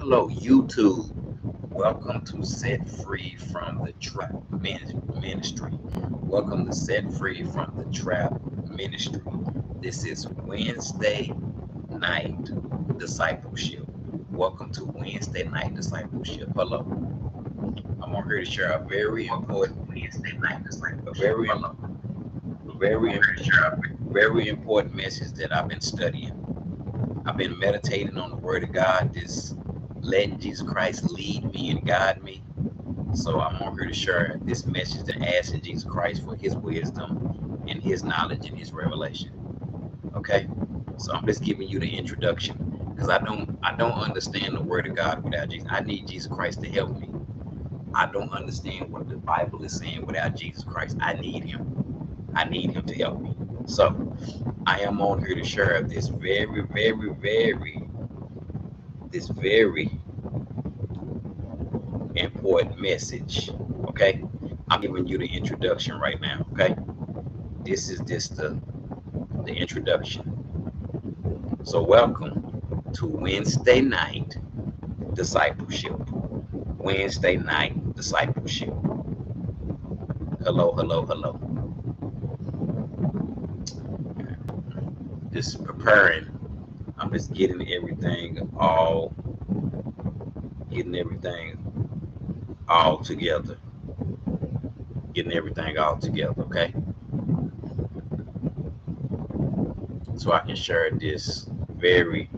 Hello, YouTube. Welcome to Set Free from the Trap Ministry. Welcome to Set Free from the Trap Ministry. This is Wednesday night discipleship. Welcome to Wednesday night discipleship. Hello. I'm on here to share a very important Wednesday night discipleship. Very important message that I've been studying. I've been meditating on the Word of God, just letting Jesus Christ lead me and guide me. So I'm on here to share this message and asking Jesus Christ for His wisdom and His knowledge and His revelation. Okay, so I'm just giving you the introduction because I don't understand the Word of God without Jesus. I need Jesus Christ to help me. I don't understand what the Bible is saying without Jesus Christ. I need Him. I need Him to help me. So I am on here to share this very important message. Okay, I'm giving you the introduction right now. Okay, this is just the introduction. So welcome to Wednesday night discipleship. Wednesday night discipleship. Hello. Just preparing. I'm just getting everything all together. Okay? So I can share this very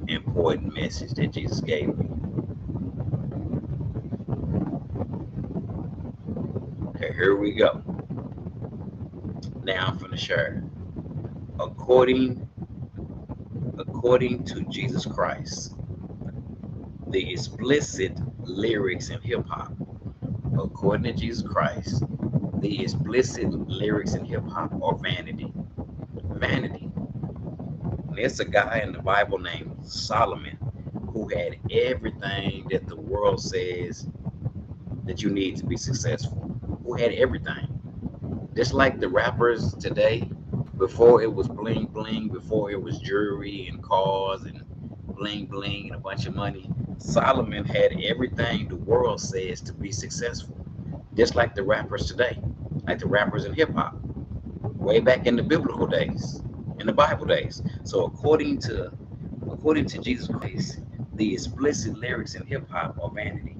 important message that Jesus gave me. Okay, here we go. Now I'm going to share. According to Jesus Christ, the explicit lyrics in hip hop. According to Jesus Christ, the explicit lyrics in hip hop are vanity. Vanity. There's a guy in the Bible named Solomon who had everything that the world says that you need to be successful. Who had everything. Just like the rappers today, before it was bling bling, before it was jewelry and cars and bling bling and a bunch of money, Solomon had everything the world says to be successful. Just like the rappers today, like the rappers in hip hop, way back in the biblical days, in the Bible days. So according to Jesus Christ, the explicit lyrics in hip hop are vanity.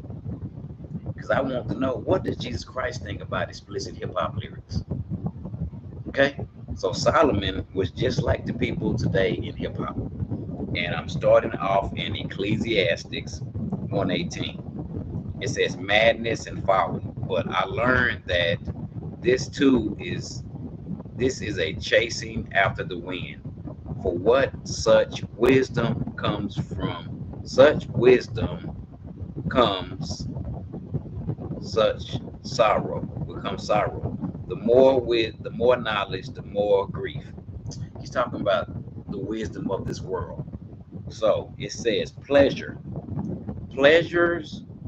Because I want to know, what does Jesus Christ think about explicit hip hop lyrics? Okay, so Solomon was just like the people today in hip hop. And I'm starting off in Ecclesiastes 1:18. It says madness and folly. But I learned that this is a chasing after the wind. For what such wisdom comes from, such wisdom comes such sorrow, becomes sorrow. The more knowledge, the more grief. He's talking about the wisdom of this world. So it says pleasures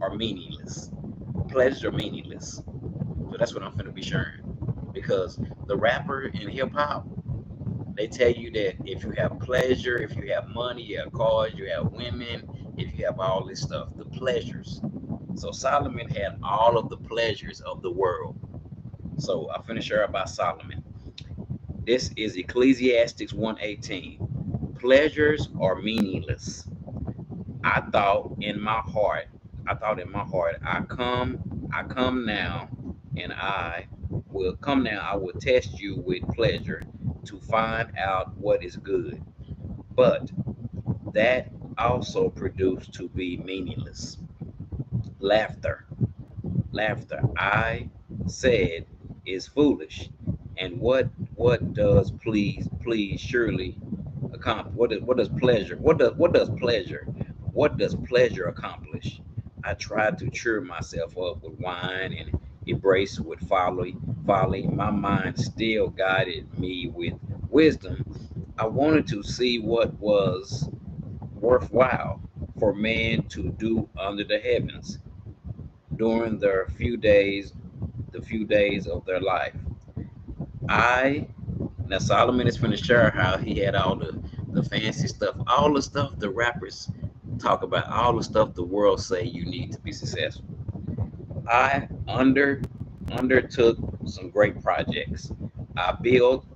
are meaningless. Pleasures are meaningless. So that's what I'm going to be sharing. Because the rapper in hip hop, they tell you that if you have pleasure, if you have money, you have cars, you have women, if you have all this stuff, the pleasures. So Solomon had all of the pleasures of the world. So I'm finna share about Solomon. This is Ecclesiastes 1:18. Pleasures are meaningless. I thought in my heart, I come now, and I will test you with pleasure to find out what is good. But that also produced to be meaningless. Laughter. I said is foolish. And what does please surely accomplish? What does pleasure accomplish? I tried to cheer myself up with wine and embrace with folly. My mind still guided me with wisdom. I wanted to see what was worthwhile for man to do under the heavens during the few days of their life. I Now Solomon is going to share how he had all the fancy stuff, all the stuff the rappers talk about all the stuff the world say you need to be successful. I undertook some great projects. I built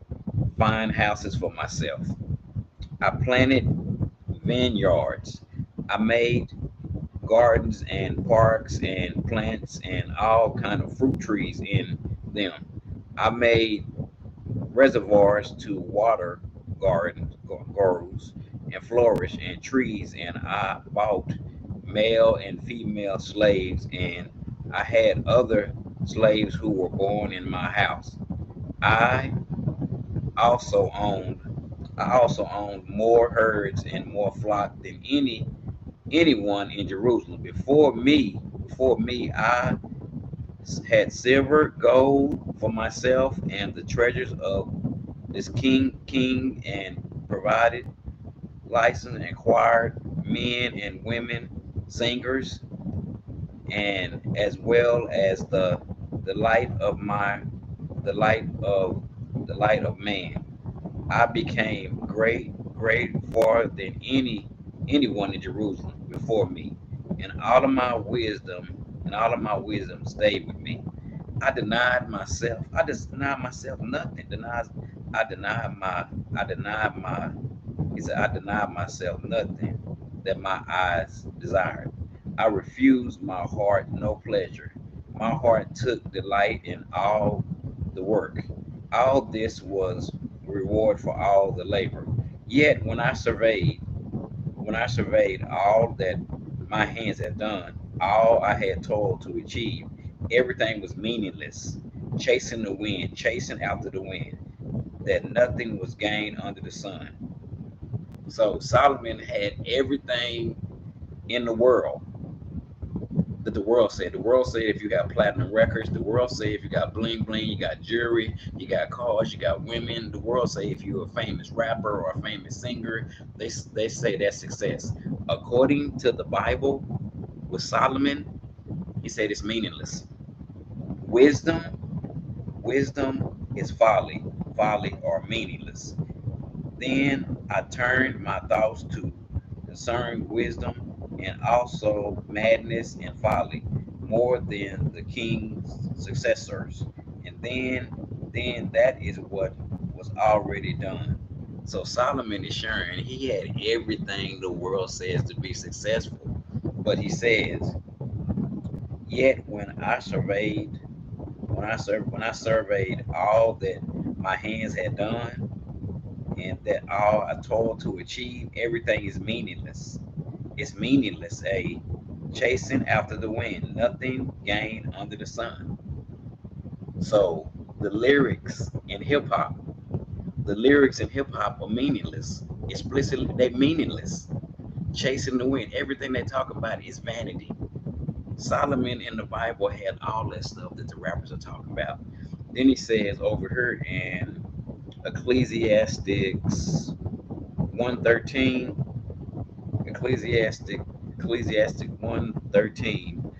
fine houses for myself. I planted vineyards. I made gardens and parks and plants and all kind of fruit trees in them. I made reservoirs to water gardens, grows and flourish and trees, and I bought male and female slaves, and I had other slaves who were born in my house. I also owned I also owned more herds and more flock than anyone in Jerusalem. Before me, I had silver, gold for myself, and the treasures of this king, and provided licensed and acquired men and women, singers, and as well as the light of my the light of the light of man. I became great far than anyone in Jerusalem before me, and all of my wisdom stayed with me. I denied myself. I just denied myself nothing. I denied my He said, I denied myself nothing that my eyes desired. I refused my heart no pleasure. My heart took delight in all the work. All this was reward for all the labor. Yet when I surveyed all that my hands had done, all I had toiled to achieve, everything was meaningless, chasing the wind, chasing after the wind, that nothing was gained under the sun. So Solomon had everything in the world that the world said. The world said if you got platinum records, the world said if you got bling bling, you got jewelry, you got cars, you got women. The world say if you're a famous rapper or a famous singer, they say that's success. According to the Bible, with Solomon, he said it's meaningless. Wisdom, wisdom is folly or meaningless. Then I turned my thoughts to concern wisdom and also madness and folly more than the king's successors. And then that is what was already done. So Solomon is sharing he had everything the world says to be successful. But he says, yet when I surveyed all that my hands had done, and that all I toiled to achieve, everything is meaningless. It's meaningless, a chasing after the wind, nothing gained under the sun. So the the lyrics in hip hop are meaningless. Explicitly, they're meaningless. Chasing the wind, everything they talk about is vanity. Solomon in the Bible had all that stuff that the rappers are talking about. Then he says over here in Ecclesiastics 113, Ecclesiastic Ecclesiastic 113.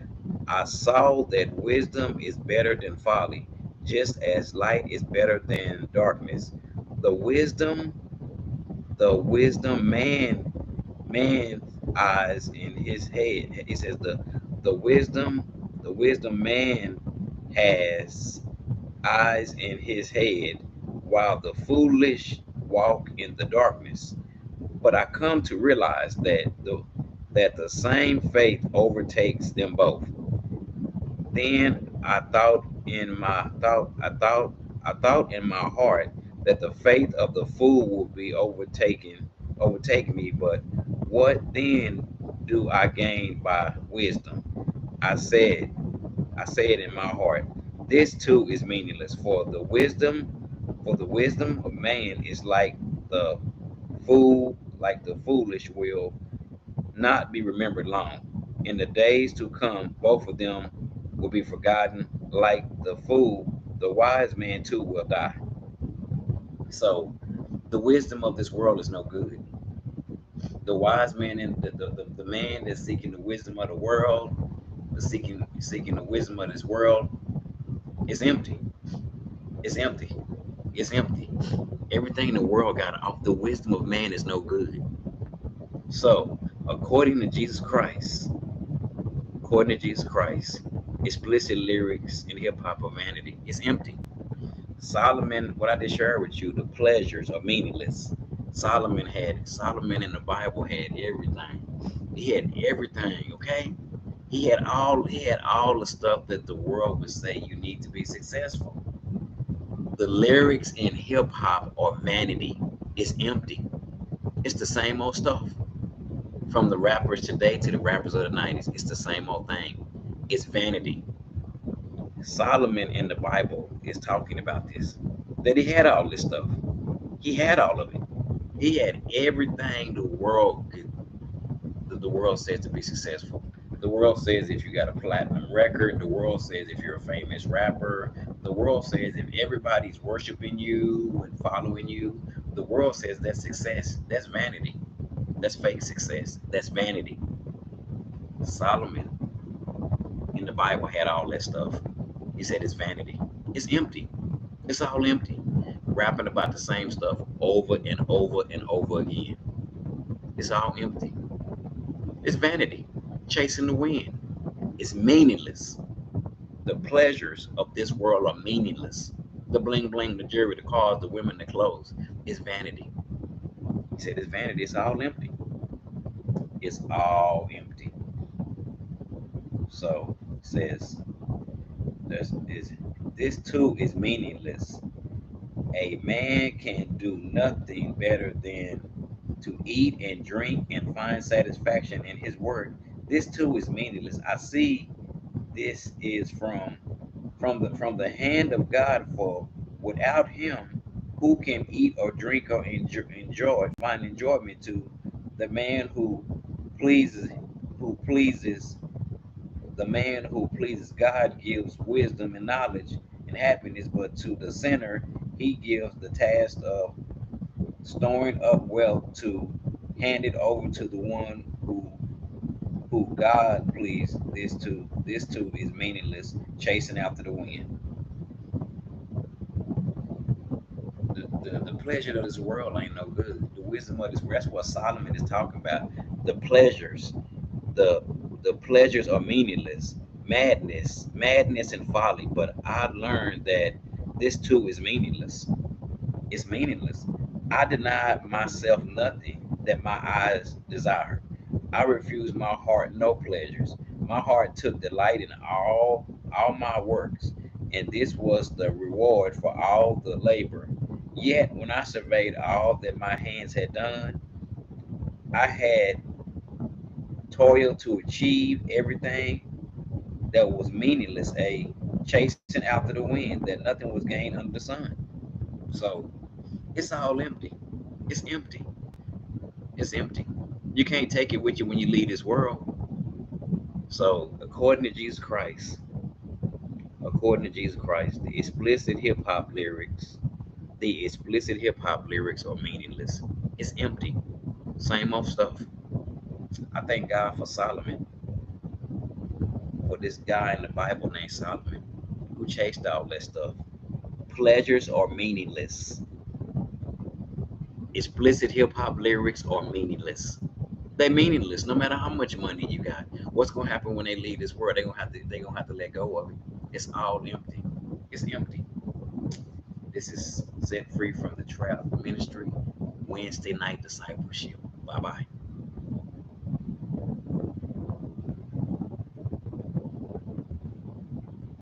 I saw that wisdom is better than folly, just as light is better than darkness. The wisdom, the wisdom man eyes in his head. It says the wisdom man has eyes in his head, while the foolish walk in the darkness. But I come to realize that the same faith overtakes them both. Then I thought in my heart that the faith of the fool will be overtaking me. But what then do I gain by wisdom? I said, I said in my heart, this too is meaningless. For the wisdom of man is like the foolish will not be remembered long. In the days to come, both of them will be forgotten. Like the fool, the wise man too will die. So the wisdom of this world is no good. The wise man and the man that's seeking the wisdom of the world, seeking the wisdom of this world, is empty. It's empty. It's empty. Everything in the world got off. The wisdom of man is no good. So According to Jesus Christ, according to Jesus Christ, explicit lyrics in hip hop are vanity. It's empty. Solomon, what I just shared with you, the pleasures are meaningless. Solomon in the Bible had everything. He had everything, okay? He had all the stuff that the world would say you need to be successful. The lyrics in hip hop are vanity. It's empty. It's the same old stuff. From the rappers today to the rappers of the 90s, it's the same old thing. It's vanity. Solomon in the Bible is talking about this. That he had all this stuff. He had all of it. He had everything the world says to be successful. The world says if you got a platinum record, the world says if you're a famous rapper, the world says if everybody's worshiping you and following you, the world says that's success. That's vanity. That's fake success. That's vanity. Solomon in the Bible had all that stuff. He said it's vanity. It's empty. It's all empty. Rapping about the same stuff over and over and over again. It's all empty. It's vanity. Chasing the wind. It's meaningless. The pleasures of this world are meaningless. The bling bling, the jewelry, the cars, the women, the clothes is vanity. He said it's vanity. It's all empty. It's all empty. So it says this too is meaningless. A man can do nothing better than to eat and drink and find satisfaction in his work. This too is meaningless. I see this is from the hand of God, for without him, who can eat or drink or find enjoyment to the man pleases who pleases the man who pleases God gives wisdom and knowledge and happiness, but to the sinner he gives the task of storing up wealth to hand it over to the one who God pleased. This too is meaningless, chasing after the wind. The pleasure of this world ain't no good. The wisdom of this world, that's what Solomon is talking about. The pleasures, the the pleasures are meaningless. Madness and folly. But I learned that this too is meaningless. It's meaningless. I denied myself nothing that my eyes desired. I refused my heart no pleasures. My heart took delight in all my works, and this was the reward for all the labor. Yet when I surveyed all that my hands had done, I had toiled to achieve everything that was meaningless, a chasing after the wind, that nothing was gained under the sun. So it's all empty. It's empty. It's empty. You can't take it with you when you leave this world. So according to Jesus Christ, the explicit hip hop lyrics are meaningless. It's empty. Same old stuff. I thank God for Solomon, for this guy in the Bible named Solomon, who chased all that stuff. Pleasures are meaningless. Explicit hip hop lyrics are meaningless. They meaningless no matter how much money you got. What's gonna happen when they leave this world? They gonna have to let go of it. It's all empty. It's empty. This is Set Free from the Trap Ministry, Wednesday night discipleship. Bye bye.